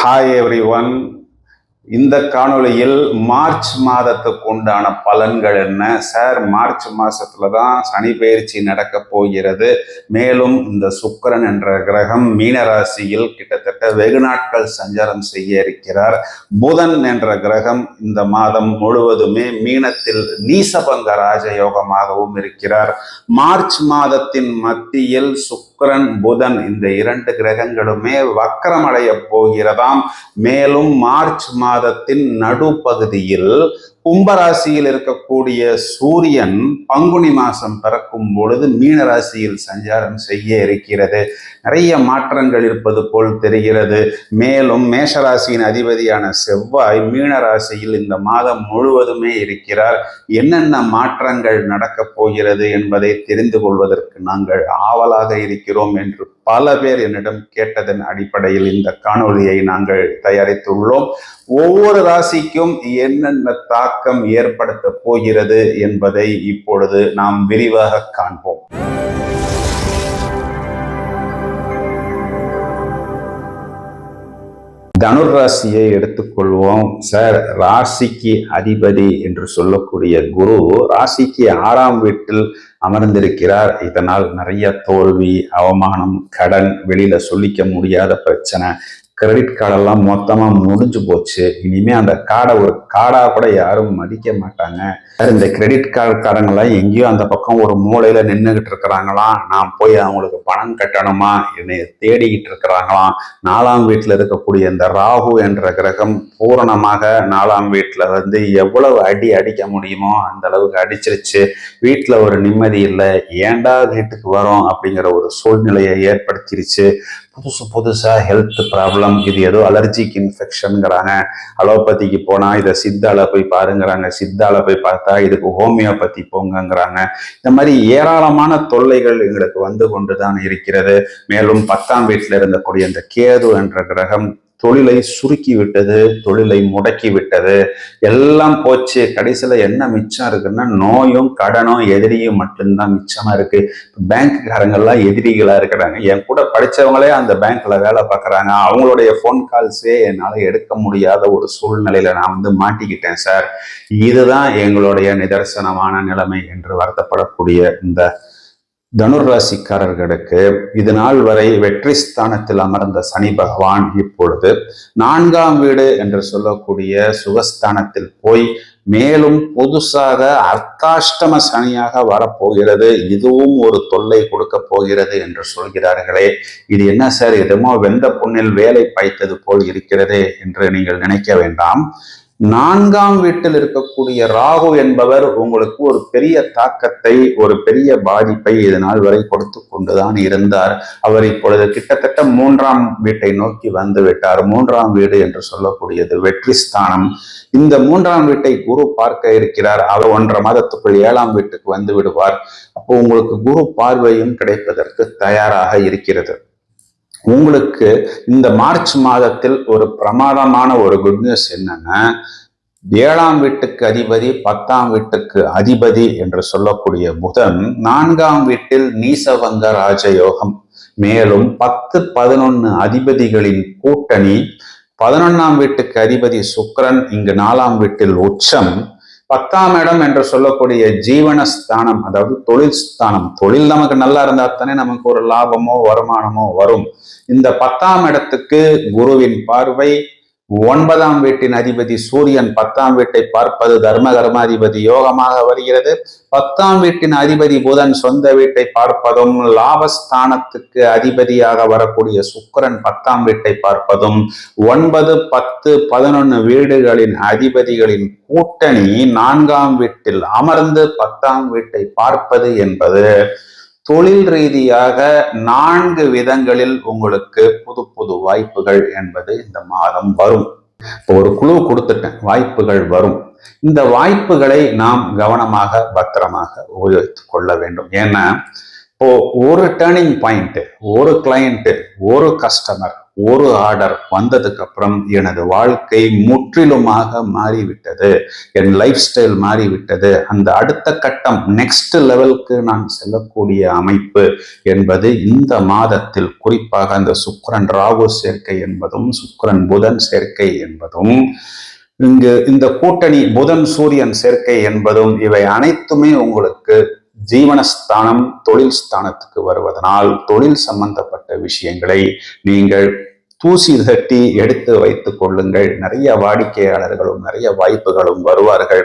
Hi every one. இந்த காணொளியில் March மாதத்துக்கு உண்டான பலன்கள் என்ன சார்? மார்ச் மாசத்துல தான் சனி பெயர்ச்சி நடக்க போகிறது. மேலும் இந்த சுக்கிரன் என்ற கிரகம் மீன ராசியில் கிட்டத்தட்ட வெகு நாட்கள் சஞ்சாரம் செய்ய இருக்கிறார். புதன் என்ற கிரகம் இந்த மாதம் முழுவதுமே மீனத்தில் நீசபங்க ராஜயோகமாகவும் இருக்கிறார். மார்ச் மாதத்தின் மத்தியில் சுக்கிரன் புதன் இந்த இரண்டு கிரகங்களுமே வக்கரமடைய போகிறதாம். மேலும் மார்ச் மாதத்தின் நடுப்பகுதியில் கும்பராசியில் இருக்கக்கூடிய சூரியன் பங்குனி மாசம் பிறக்கும் பொழுது மீன ராசியில் சஞ்சாரம் செய்ய இருக்கிறது. நிறைய மாற்றங்கள் இருப்பது போல் தெரிகிறது. மேலும் மேஷராசியின் அதிபதியான செவ்வாய் மீன ராசியில் இந்த மாதம் முழுவதுமே இருக்கிறார். என்னென்ன மாற்றங்கள் நடக்கப் போகிறது என்பதை தெரிந்து கொள்வதற்கு நாங்கள் ஆவலாக இருக்கிறோம் என்று பல பேர் என்னிடம் கேட்டதன் அடிப்படையில் இந்த காணொளியை நாங்கள் தயாரித்துள்ளோம். ஒவ்வொரு ராசிக்கும் என்னென்ன தாக்கம் ஏற்படுத்த போகிறது என்பதை இப்பொழுது நாம் விரிவாக காண்போம். தனுர் ராசியை எடுத்துக்கொள்வோம். சார், ராசிக்கு அதிபதி என்று சொல்லக்கூடிய குரு ராசிக்கு 6ஆம் வீட்டில் அமர்ந்திருக்கிறார். இதனால் நிறைய தோல்வி, அவமானம், கடன், வெளியில சொல்லிக்க முடியாத பிரச்சனை, கிரெடிட் கார்டெல்லாம் மொத்தமா முடிஞ்சு போச்சு. இனிமே அந்த கார்டை ஒரு கார்டா கூட யாரும் மதிக்க மாட்டாங்க. இந்த கிரெடிட் கார்டுக்காரங்களாம் எங்கேயோ அந்த பக்கம் ஒரு மூலையில நின்றுகிட்டு இருக்கிறாங்களாம். நான் போய் அவங்களுக்கு பணம் கட்டணுமா என்னைய தேடிக்கிட்டு இருக்கிறாங்களாம். 4ஆம் வீட்டுல இருக்கக்கூடிய இந்த ராகு என்ற கிரகம் பூரணமாக 4ஆம் வீட்டுல எவ்வளவு அடி அடிக்க முடியுமோ அந்த அளவுக்கு அடிச்சிருச்சு. வீட்டுல ஒரு நிம்மதி இல்லை, ஏண்டா வீட்டுக்கு வரோம் அப்படிங்கிற ஒரு சூழ்நிலையை ஏற்படுத்திருச்சு. புதுசா ஹெல்த் ப்ராப்ளம், இது ஏதோ அலர்ஜிக் இன்ஃபெக்ஷனுங்கிறாங்க. அலோபதிக்கு போனா இதை சித்தால போய் பாருங்கிறாங்க, சித்தால போய் பார்த்தா இதுக்கு ஹோமியோபதி போங்கிறாங்க. இந்த மாதிரி ஏராளமான தொல்லைகள் எங்களுக்கு வந்து கொண்டுதான் இருக்கிறது. மேலும் 10ஆம் வீட்டில் இருந்தக்கூடிய இந்த கேது என்ற கிரகம் தொழிலை சுருக்கி விட்டது, தொழிலை முடக்கி விட்டது, எல்லாம் போச்சு. கடைசியில என்ன மிச்சம் இருக்குன்னா நோயும் கடனும் எதிரியும் மட்டும்தான் மிச்சமா இருக்கு. பேங்க்காரங்கெல்லாம் எதிரிகளா இருக்கிறாங்க. என் கூட படிச்சவங்களே அந்த பேங்க்ல வேலை பார்க்கறாங்க. அவங்களுடைய போன் கால்ஸே என்னால எடுக்க முடியாத ஒரு சூழ்நிலையில நான் மாட்டிக்கிட்டேன் சார். இதுதான் எங்களுடைய நிதர்சனமான நிலைமை என்று வருத்தப்படக்கூடிய இந்த தனுர் ராசிக்காரர்களுக்கு இது நாள் வரை வெற்றி ஸ்தானத்தில் அமர்ந்த சனி பகவான் இப்பொழுது 4ஆம் வீடு என்று சொல்லக்கூடிய சுகஸ்தானத்தில் போய் மேலும் புதுசாக அர்த்தாஷ்டம சனியாக வரப்போகிறது. இதுவும் ஒரு தொல்லை கொடுக்க போகிறது என்று சொல்கிறார்களே, இது என்ன சார், எதுமோ வெந்த புண்ணில் வேலை பாய்த்தது போல் இருக்கிறதே என்று நீங்கள் நினைக்க வேண்டாம். 4ஆம் வீட்டில் இருக்கக்கூடிய ராகு என்பவர் உங்களுக்கு ஒரு பெரிய தாக்கத்தை, ஒரு பெரிய பாதிப்பை இதனால் வரை கொடுத்து கொண்டுதான் இருந்தார். அவர் இப்பொழுது கிட்டத்தட்ட 3ஆம் வீட்டை நோக்கி வந்து விட்டார். 3ஆம் வீடு என்று சொல்லக்கூடியது வெற்றி ஸ்தானம். இந்த 3ஆம் வீட்டை குரு பார்க்க இருக்கிறார். அவர் 1.5 மாதத்துக்குள் 7ஆம் வீட்டுக்கு வந்து விடுவார். அப்போ உங்களுக்கு குரு பார்வையும் கிடைப்பதற்கு தயாராக இருக்கிறது. உங்களுக்கு இந்த மார்ச் மாதத்தில் ஒரு பிரமாதமான ஒரு குட் நியூஸ் என்னன்னா, 7ஆம் வீட்டுக்கு அதிபதி 10ஆம் வீட்டுக்கு அதிபதி என்று சொல்லக்கூடிய புதன் 4ஆம் வீட்டில் நீசபங்க ராஜயோகம். மேலும் 10-11 அதிபதிகளின் கூட்டணி. 11ஆம் வீட்டுக்கு அதிபதி சுக்கிரன் இங்கு 4ஆம் வீட்டில் உச்சம். 10ஆம் இடம் என்று சொல்லக்கூடிய ஜீவனஸ்தானம், அதாவது தொழில் ஸ்தானம். தொழில் நமக்கு நல்லா இருந்தா தானே நமக்கு ஒரு லாபமோ வருமானமோ வரும். இந்த 10ஆம் இடத்துக்கு குருவின் பார்வை. 9ஆம் வீட்டின் அதிபதி சூரியன் 10ஆம் வீட்டை பார்ப்பது தர்ம கர்மாதிபதி யோகமாக வருகிறது. 10ஆம் வீட்டின் அதிபதி புதன் சொந்த வீட்டை பார்ப்பதும், லாபஸ்தானத்துக்கு அதிபதியாக வரக்கூடிய சுக்கிரன் 10ஆம் வீட்டை பார்ப்பதும், 9, 10, 11 வீடுகளின் அதிபதிகளின் கூட்டணி 4ஆம் வீட்டில் அமர்ந்து 10ஆம் வீட்டை பார்ப்பது என்பது தொழில் ரீதியாக 4 விதங்களில் உங்களுக்கு புது புது வாய்ப்புகள் என்பது இந்த மாதம் வரும். இப்போ ஒரு குழு கொடுத்துட்டேன், வாய்ப்புகள் வரும். இந்த வாய்ப்புகளை நாம் கவனமாக பத்திரமாக உபயோகித்துக் கொள்ள வேண்டும். ஏன்னா இப்போ ஒரு டேர்னிங் பாயிண்ட், ஒரு கிளையண்ட், ஒரு கஸ்டமர், ஒரு ஆர்டர் வந்ததுக்கு அப்புறம் எனது வாழ்க்கை முற்றிலுமாக மாறிவிட்டது, என் லைஃப் ஸ்டைல் மாறிவிட்டது. அந்த அடுத்த கட்டம் நெக்ஸ்ட் லெவலுக்கு நான் செல்லக்கூடிய அமைப்பு என்பது இந்த மாதத்தில், குறிப்பாக அந்த சுக்கிரன் ராகு சேர்க்கை என்பதும் சுக்கிரன் புதன் சேர்க்கை என்பதும் இந்த கூட்டணி புதன் சூரியன் சேர்க்கை என்பதும் இவை அனைத்துமே உங்களுக்கு ஜீவனஸ்தானம் தொழில் ஸ்தானத்துக்கு வருவதனால் தொழில் சம்பந்தப்பட்ட விஷயங்களை நீங்கள் தூசி தட்டி எடுத்து வைத்துக் கொள்ளுங்கள். நிறைய வாடிக்கையாளர்களும் நிறைய வாய்ப்புகளும் வருவார்கள்.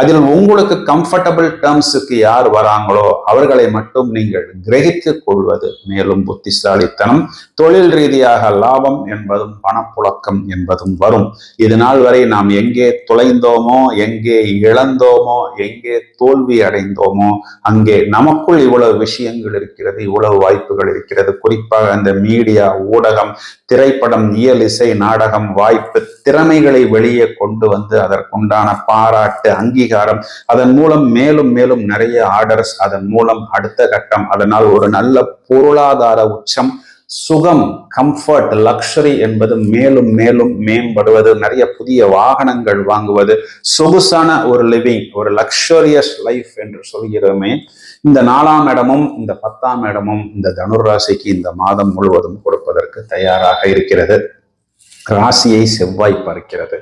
அதில் உங்களுக்கு கம்ஃபர்டபிள் டேர்ம்ஸுக்கு யார் வராங்களோ அவர்களை மட்டும் நீங்கள் கிரகித்துக் கொள்வது மேலும் புத்திசாலித்தனம். தொழில் ரீதியாக லாபம் என்பதும் பணப்புழக்கம் என்பதும் வரும். இது நாள் வரை நாம் எங்கே தொலைந்தோமோ, எங்கே இழந்தோமோ, எங்கே தோல்வி அடைந்தோமோ அங்கே நமக்குள் இவ்வளவு விஷயங்கள் இருக்கிறது, இவ்வளவு வாய்ப்புகள் இருக்கிறது. குறிப்பாக அந்த மீடியா, ஊடகம், திரைப்படம், இயல், இசை, நாடகம், வாய்ப்பு, திறமைகளை வெளியே கொண்டு வந்து அதற்குண்டான பாராட்டு, அங்கீகாரம், அதன் மூலம் மேலும் மேலும் நிறைய ஆர்டர்ஸ், அதன் மூலம் அடுத்த கட்டம், அதனால் ஒரு நல்ல பொருளாதார உச்சம், சுகம், கம்ஃபர்ட், லக்ஸரி என்பது மேலும் மேலும் மேம்படுவது, நிறைய புதிய வாகனங்கள் வாங்குவது, சொகுசான ஒரு லிவிங், ஒரு லக்ஸரியஸ் லைஃப் என்று சொல்கிறோமே. இந்த 4ஆம் இடமும் இந்த 10ஆம் இடமும் இந்த தனுர் ராசிக்கு இந்த மாதம் முழுவதும் கொடுப்பதற்கு தயாராக இருக்கிறது. ராசியை செவ்வாய் பார்க்கிறது.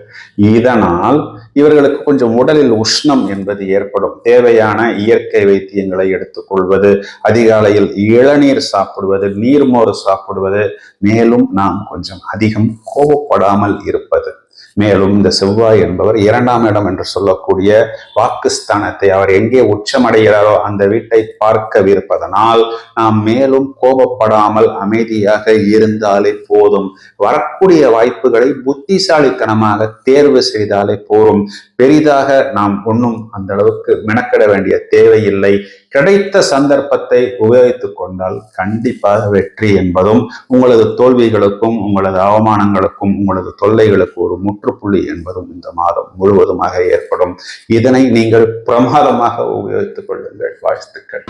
இதனால் இவர்களுக்கு கொஞ்சம் உடலில் உஷ்ணம் என்பது ஏற்படும். தேவையான இயற்கை வைத்தியங்களை எடுத்துக்கொள்வது, அதிகாலையில் இளநீர் சாப்பிடுவது, நீர்மோர் சாப்பிடுவது, மேலும் நாம் கொஞ்சம் அதிகம் கோபப்படாமல் இருப்பது. மேலும் இந்த செவ்வாய் என்பவர் 2ஆம் இடம் என்று சொல்லக்கூடிய வாக்குஸ்தானத்தை அவர் எங்கே உச்சமடைகிறாரோ அந்த வீட்டை பார்க்கவிருப்பதனால் நாம் மேலும் கோபப்படாமல் அமைதியாக இருந்தாலே போதும். வரக்கூடிய வாய்ப்புகளை புத்திசாலித்தனமாக தேர்வு செய்தாலே போதும். பெரிதாக நாம் ஒன்றும் அந்த அளவுக்கு மெனக்கிட வேண்டிய தேவையில்லை. கிடைத்த சந்தர்ப்பத்தை உபயோகித்துக் கொண்டால் கண்டிப்பாக வெற்றி என்பதும் உங்களது தோல்விகளுக்கும் உங்களது அவமானங்களுக்கும் உங்களது தொல்லைகளுக்கு ஒரு முற்றுப்புள்ளி என்பதும் இந்த மாதம் முழுவதுமாக ஏற்படும். இதனை நீங்கள் பிரமாதமாக உபயோகித்துக் கொள்ளுங்கள். வாழ்த்துக்கள்.